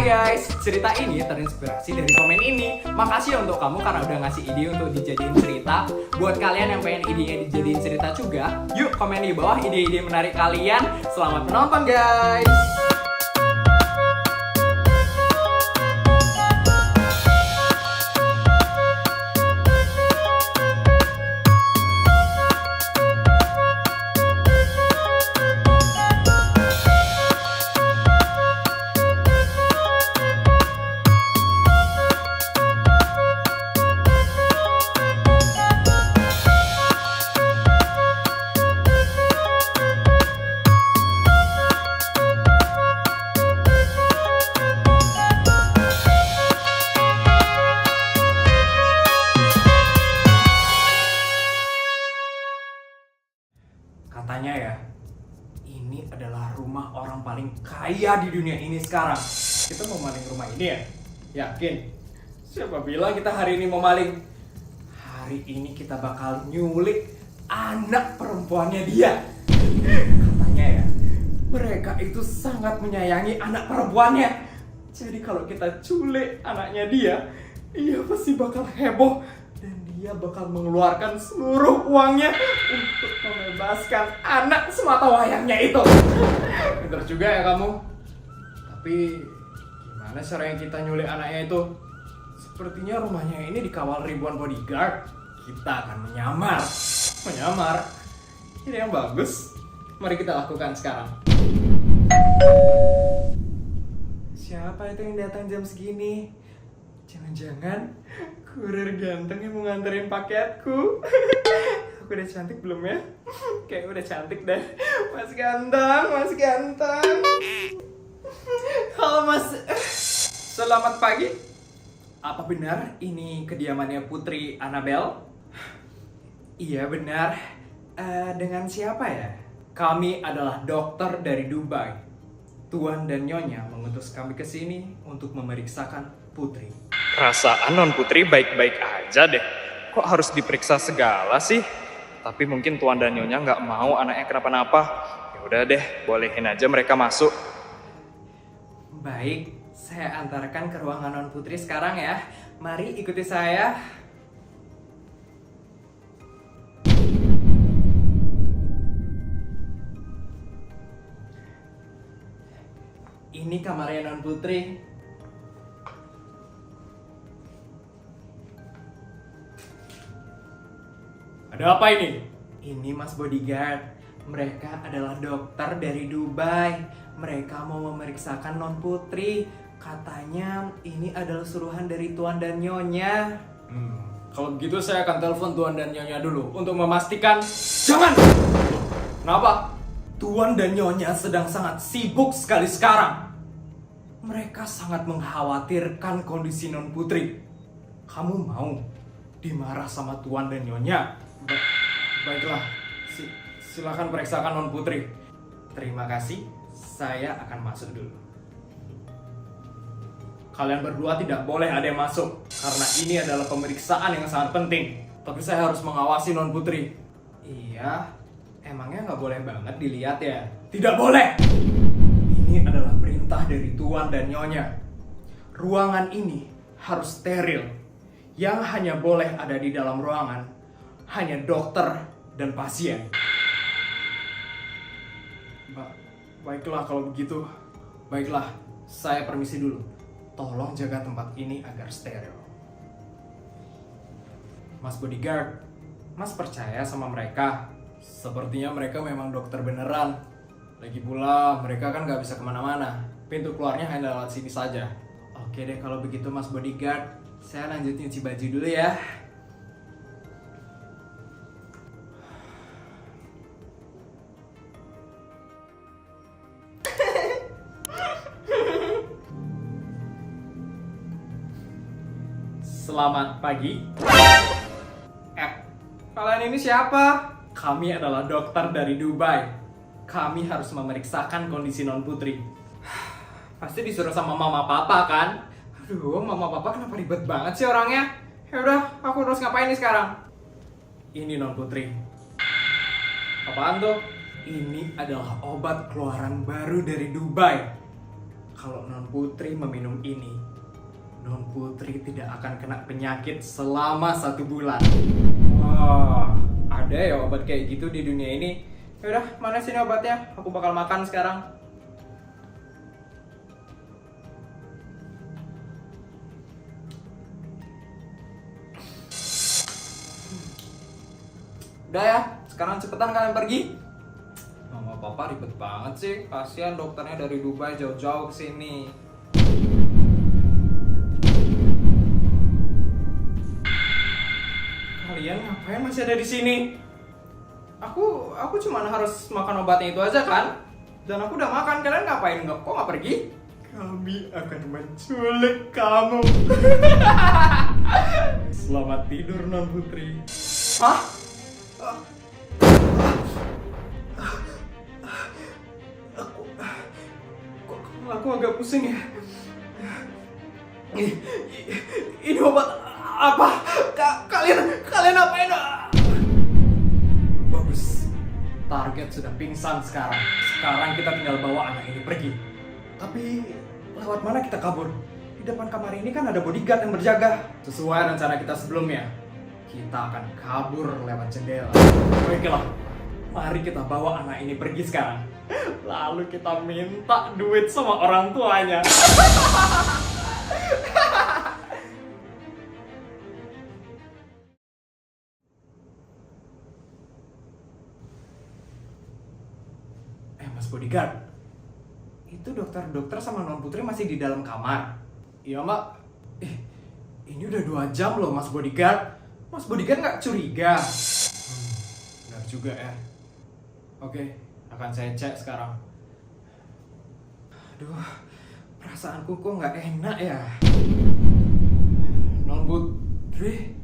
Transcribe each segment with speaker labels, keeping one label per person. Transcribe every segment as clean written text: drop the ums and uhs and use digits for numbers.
Speaker 1: Hai guys, cerita ini terinspirasi dari komen ini. Makasih ya untuk kamu karena udah ngasih ide untuk dijadiin cerita. Buat kalian yang pengen idenya dijadiin cerita juga, yuk komen di bawah ide-ide menarik kalian. Selamat menonton guys. Katanya ya, ini adalah rumah orang paling kaya di dunia ini sekarang. Kita mau maling rumah ini ya? Yakin? Siapa bilang kita hari ini mau maling? Hari ini kita bakal nyulik anak perempuannya dia. Katanya ya, mereka itu sangat menyayangi anak perempuannya. Jadi kalau kita culik anaknya dia pasti bakal heboh. Dan dia bakal mengeluarkan seluruh uangnya untuk membebaskan anak semata wayangnya itu. Pintar juga ya kamu. Tapi gimana caranya kita nyulik anaknya itu? Sepertinya rumahnya ini dikawal ribuan bodyguard. Kita akan menyamar. Menyamar? Ini yang bagus. Mari kita lakukan sekarang. Siapa itu yang datang jam segini? Jangan-jangan kurir ganteng yang mau nganterin paketku. Aku udah cantik belum ya? Kayaknya udah cantik deh. Mas ganteng, mas ganteng. Halo mas. Selamat pagi. Apa benar ini kediamannya Putri Annabelle? Iya benar. Dengan siapa ya? Kami adalah dokter dari Dubai. Tuan dan Nyonya mengutus kami ke sini untuk memeriksakan Putri.
Speaker 2: Perasaan non Putri baik-baik aja deh. Kok harus diperiksa segala sih? Tapi mungkin Tuan dan Nyonya nggak mau anaknya kenapa-napa. Ya udah deh, bolehin aja mereka masuk.
Speaker 1: Baik, saya antarkan ke ruangan non Putri sekarang ya. Mari ikuti saya. Ini kamarnya non Putri. Ada apa ini? Ini mas bodyguard. Mereka adalah dokter dari Dubai. Mereka mau memeriksakan non Putri. Katanya ini adalah suruhan dari Tuan dan Nyonya. Kalau begitu saya akan telepon Tuan dan Nyonya dulu untuk memastikan. Jangan! Kenapa? Tuan dan Nyonya sedang sangat sibuk sekali sekarang. Mereka sangat mengkhawatirkan kondisi non Putri. Kamu mau dimarah sama Tuan dan Nyonya? Baiklah, silakan periksakan non Putri. Terima kasih, saya akan masuk dulu. Kalian berdua tidak boleh ada yang masuk karena ini adalah pemeriksaan yang sangat penting. Tapi saya harus mengawasi non Putri. Iya, emangnya nggak boleh banget dilihat ya? Tidak boleh. Ini adalah perintah dari Tuan dan Nyonya. Ruangan ini harus steril. Yang hanya boleh ada di dalam ruangan hanya dokter dan pasien. Baiklah kalau begitu. Baiklah, saya permisi dulu. Tolong jaga tempat ini agar steril. Mas bodyguard, Mas percaya sama mereka? Sepertinya mereka memang dokter beneran. Lagi pula mereka kan gak bisa kemana-mana. Pintu keluarnya hanya lewat sini saja. Oke deh kalau begitu Mas bodyguard. Saya lanjut nyuci baju dulu ya. Selamat pagi. Kalian ini siapa? Kami adalah dokter dari Dubai. Kami harus memeriksakan kondisi non Putri. Pasti disuruh sama mama papa kan? Aduh, mama papa kenapa ribet banget sih orangnya? Ya udah, aku harus ngapain nih sekarang? Ini non Putri. Apaan tuh? Ini adalah obat keluaran baru dari Dubai. kalau Non Putri meminum ini, Non Putri tidak akan kena penyakit selama 1 bulan. Wah, ada ya obat kayak gitu di dunia ini. Yaudah, mana sini obatnya? Aku bakal makan sekarang. Udah ya, sekarang cepetan kalian pergi. Mama papa ribet banget sih. Kasihan dokternya dari Dubai jauh-jauh ke sini. Kalian ngapain masih ada di sini? Aku cuma harus makan obatnya itu aja kan? Dan aku udah makan, kalian ngapain? Kok nggak pergi? Kami akan menculik kamu. Selamat tidur Non Putri. Hah? Aku agak pusing ya. Ini obat apa? Kalian apain? Bagus. Target sudah pingsan sekarang. Sekarang kita tinggal bawa anak ini pergi. Tapi lewat mana kita kabur? Di depan kamar ini kan ada bodyguard yang berjaga. Sesuai rencana kita sebelumnya, kita akan kabur lewat jendela. Baiklah, mari kita bawa anak ini pergi sekarang. Lalu kita minta duit sama orang tuanya. Mas bodyguard, itu dokter sama Non Putri masih di dalam kamar. Iya Mbak. Ini udah 2 jam loh Mas bodyguard. Mas bodyguard nggak curiga? Benar juga ya. Oke, akan saya cek sekarang. Aduh, perasaanku kok nggak enak ya. Non Putri.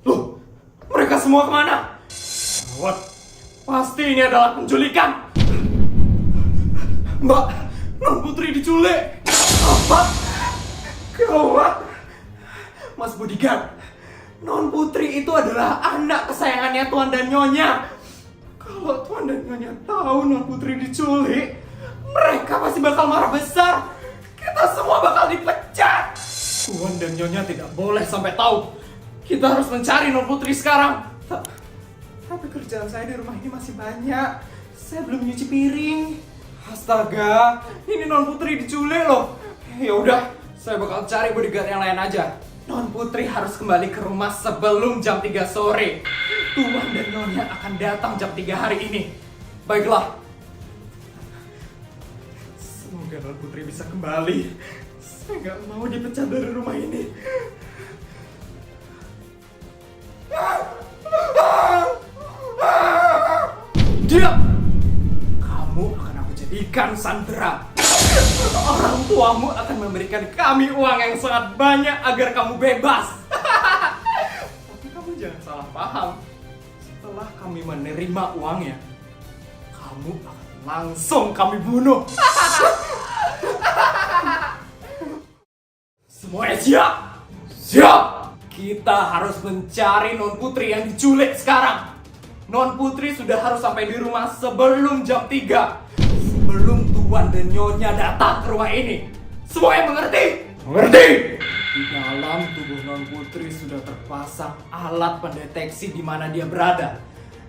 Speaker 1: Loh, mereka semua kemana? What? Pasti ini adalah penculikan. Mbak, Non Putri diculik. Apa? Gawat. Mas bodyguard, Non Putri itu adalah anak kesayangannya Tuan dan Nyonya. Kalau Tuan dan Nyonya tahu Non Putri diculik, mereka pasti bakal marah besar. Kita semua bakal dipecat. Tuan dan Nyonya tidak boleh sampai tahu. Kita harus mencari Non Putri sekarang. Tapi kerjaan saya di rumah ini masih banyak. Saya belum nyuci piring. Astaga, ini Non Putri diculik loh. Ya udah, saya bakal cari bodyguard yang lain aja. Non Putri harus kembali ke rumah sebelum jam 3 sore. Tuan dan Nyonya akan datang jam 3 hari ini. Baiklah. Semoga Non Putri bisa kembali. Saya nggak mau dipecat dari rumah ini. Diam! Kamu akan aku jadikan sandera. Orang tuamu akan memberikan kami uang yang sangat banyak agar kamu bebas. Tapi kamu jangan salah paham. Setelah kami menerima uangnya, kamu akan langsung kami bunuh. Semuanya siap? Siap! Kita harus mencari Non Putri yang diculik sekarang. Non Putri sudah harus sampai di rumah sebelum jam 3. Sebelum Tuan dan Nyonya datang ke rumah ini. Semua yang mengerti? Mengerti! Di dalam tubuh Non Putri sudah terpasang alat pendeteksi di mana dia berada.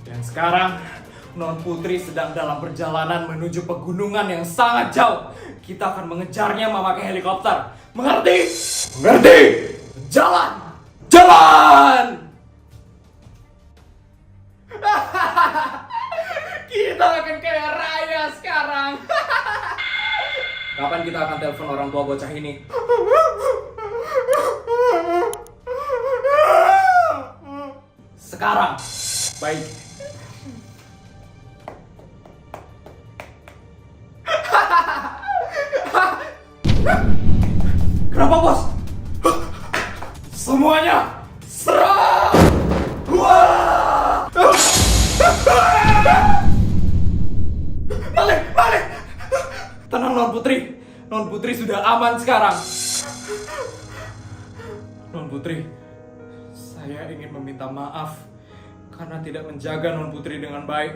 Speaker 1: Dan sekarang Non Putri sedang dalam perjalanan menuju pegunungan yang sangat jauh. Kita akan mengejarnya memakai helikopter. Mengerti? Mengerti! Jalan! Jalan! Kita akan kaya raya sekarang. Kapan kita akan telepon orang tua bocah ini? Sekarang. Baik. Kenapa bos? Semuanya serang! Wah! Balik! Tenang Non Putri. Non Putri sudah aman sekarang. Non Putri, saya ingin meminta maaf karena tidak menjaga Non Putri dengan baik.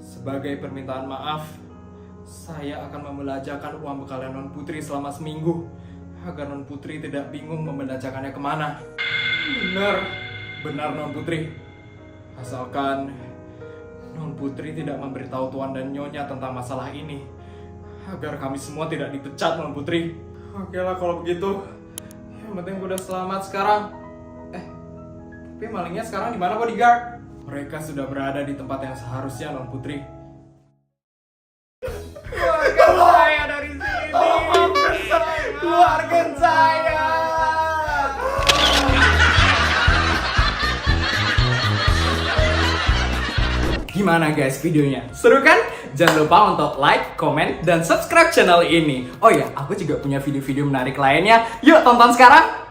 Speaker 1: Sebagai permintaan maaf, saya akan membelanjakan uang bekalan Non Putri selama seminggu agar Non Putri tidak bingung membelanjakannya kemana. Benar Non Putri. Asalkan Non Putri tidak memberitahu Tuan dan Nyonya tentang masalah ini, agar kami semua tidak dipecat, Non Putri. Oke lah kalau begitu. Yang penting udah selamat sekarang. Tapi malingnya sekarang di mana, bodyguard? Mereka sudah berada di tempat yang seharusnya, Non Putri. Keluarkan saya dari sini. Keluarkan saya. Gimana guys videonya? Seru kan? Jangan lupa untuk like, comment, dan subscribe channel ini. Oh ya, aku juga punya video-video menarik lainnya. Yuk tonton sekarang!